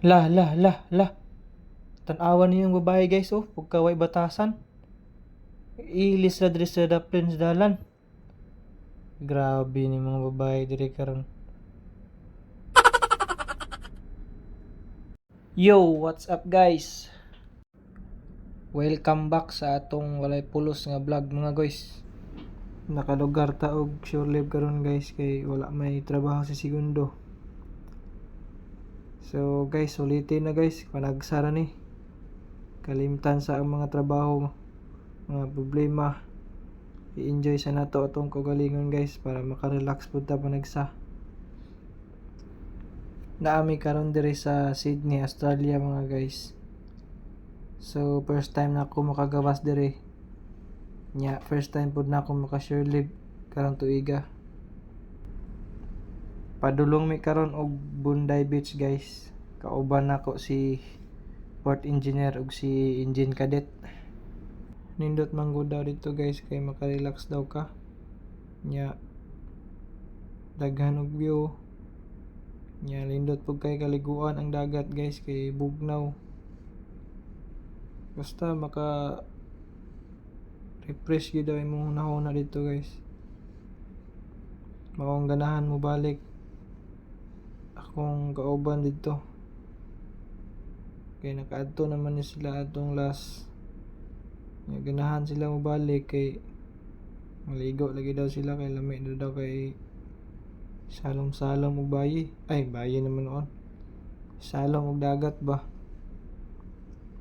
Lah. Tanawan niyo yung babae guys oh, pagkaway batasan. Ilis na diri sa daplin sa dalan. Grabe ni mga babae diri karon. Yo, what's up guys? Welcome back sa atong walay pulos nga vlog mga guys. Nakalugar ta og sure live karon guys kay wala may trabaho sa segundo. So guys, ulitin na guys, panagsara ni. Kalimtan sa ang mga trabaho, mga problema. I-enjoy sa nato atong kagalingon guys para makarelax pud ta panagsa. Naami karon diri sa Sydney, Australia mga guys. So first time na ako makagawas diri. Nya first time pud na ako maka-share live karong tuiga. Padulong mi karon og Bondi Beach guys. Kauban nako si port engineer ug si engine cadet. Nindot man gud daw dito guys kay makarelax daw ka. Nya daghan og view. Nya lindot pud kay kaliguan ang dagat guys kay bugnaw. Basta maka refresh gyud daw imong hunahuna dito guys. Maong ganahan mo balik akong kauban dito. Kay nakaadto naman ni sila atong last. Nya ganahan sila mo balik kay maligo lagi daw sila kay lami daw kay salom-salom og bayi. Ay, bayi naman noon. Salom og dagat ba?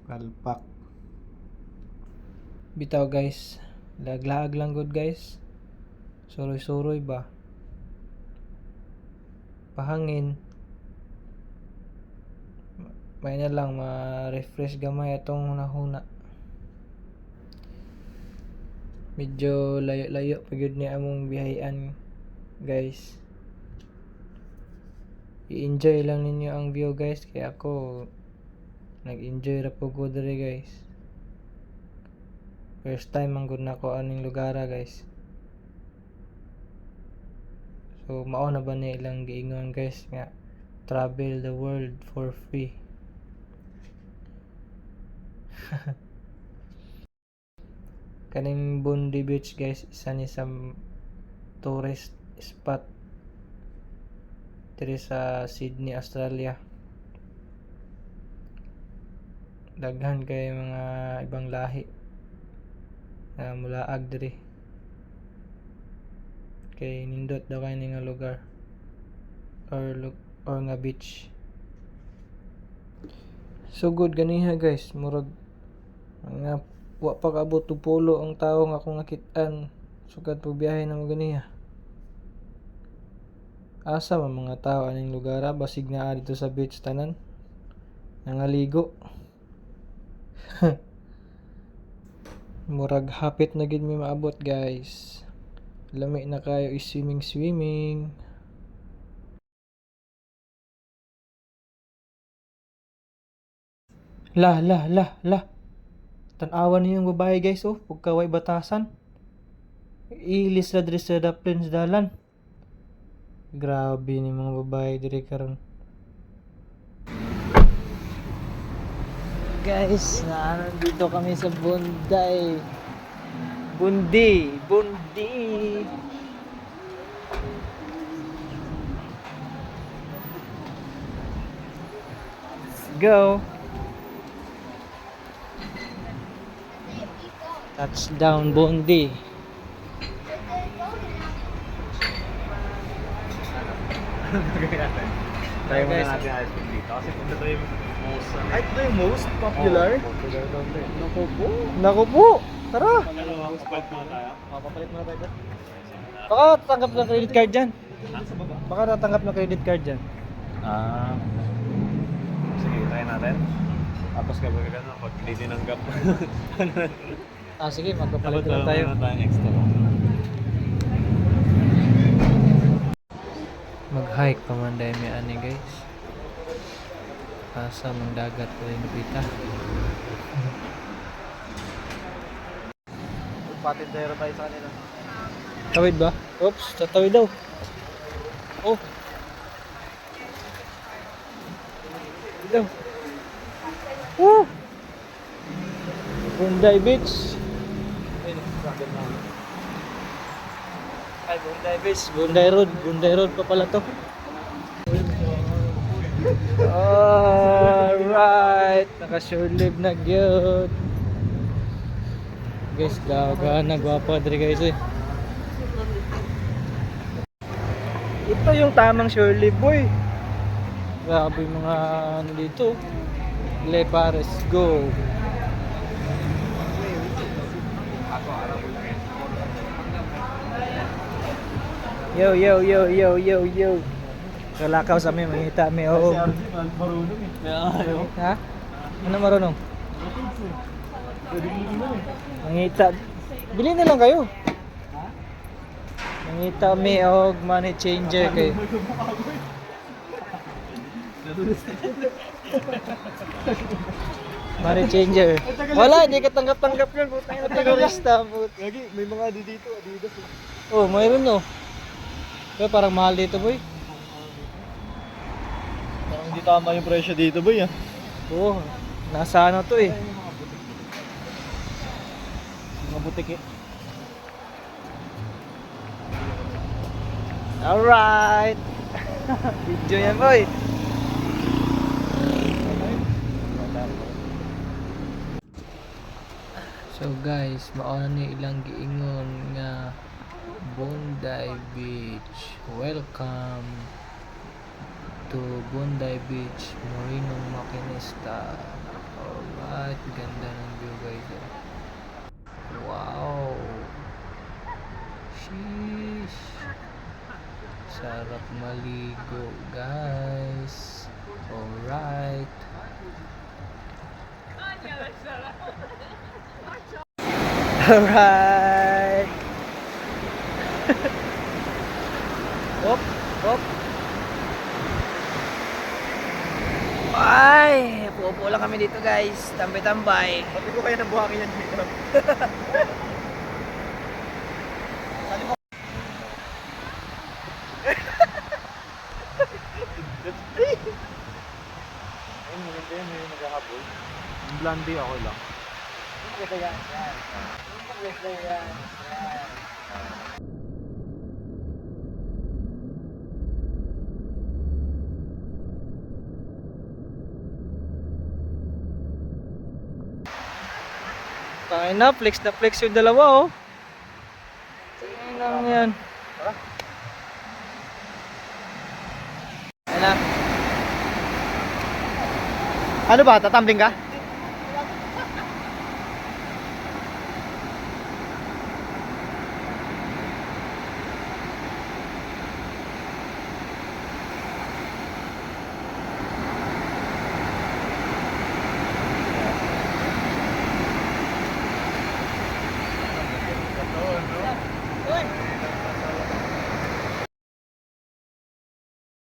Kalpak. Bitaw guys, laglaag lang good guys. Suroy-suroy ba? Pahangin. May na lang ma-refresh gamay atong hunahuna. Medyo layo-layo pagyud ni among biyahean guys. I-enjoy lang ninyo ang view guys kay ako nag-enjoy ra po ko diri guys. First time man gud nako aning lugara guys. So mao na ba ni ilang giingon guys nga travel the world for free. Kaning Bondi Beach guys, isa ni sa tourist spot diri sa Sydney, Australia. Daghan kay mga ibang lahi na mulaag diri. Kay nindot daw kay nga lugar or nga beach. So good ganiha guys, murag nga wa pa kaabot og pulo ang tawo nga akong nakit-an sugad po biyahe na mo ganiha. Asa man mga tao aning lugara basig naa dito sa beach tanan nangaligo. Murag hapit na gid mi maabot guys. Lami na kayo swimming. Lah. Tanawan niyo yung babae guys oh, pagkaway batasan. Ilis na diri sa daplin sa dalan. Grabe ni mga babae diri karon. Guys, nandito kami sa Bundi. Let's go. Touchdown Bundi. Try muna natin ice cream dito kasi ito yung most Ay, ito yung most popular? popular daw ito eh. Naku po. Tara. Pangalawang spot muna tayo. Papapalit muna tayo. Baka tatanggap ng credit card dyan. Sa baba. Baka tatanggap ng credit card dyan. Sige, try natin. Tapos kapag gano'n, pag hindi tinanggap. Sige, magpapalit na tayo. Dapat tayong extra. Mag-hike pa man dahil may ani guys. Asa mang dagat ko yung lupita. Patid tayo sa kanila. Tawid ba? Oops, tatawid daw. Oh. Ito. Woo! Bondi Beach. Ay, Bondi Beach. Bondi Road pa pala to. Alright. Naka-shore live na gyud. Guys, daga nagwapa diri guys eh. Ito yung tamang shore live boy. Grabe yung mga ano dito. Le Pares, go. Yo yo yo yo yo yo. Kalakaw sa amin, makita mi oh. Marunong eh. Kaya ayaw. Ha? Ano marunong? Pwede mo naman eh. Mangita. Bili na lang kayo. Mangita mi og money changer kay. Money changer. Wala, hindi ka tanggap-tanggap yun. Putang ina terorista. Lagi, may mga dito, Adidas. Oh, mayroon no. Kaya parang mahal dito, boy. Parang hindi tama yung presyo dito, boy ah. Oo, nasa ano to eh. Mga butik eh. Alright. Video yan, boy. So guys, mauna ni ilang giingon nga Bondi Beach. Welcome to Bondi Beach, Morinong Maquinista. Alright, ganda ng view guys. Wow. Sheesh. Sarap maligo guys. Alright. Alright. Hop, hop. Ay, pupo lang kami dito guys. Tambay-tambay. Pati ko kaya ng buhangin yan dito. Ayun, maganda yun, may maghahabol. Yung blondie, okay lang. Tayo na flex yung dalawa oh. Tingnan lang yan. Ano ba, tatambling ka?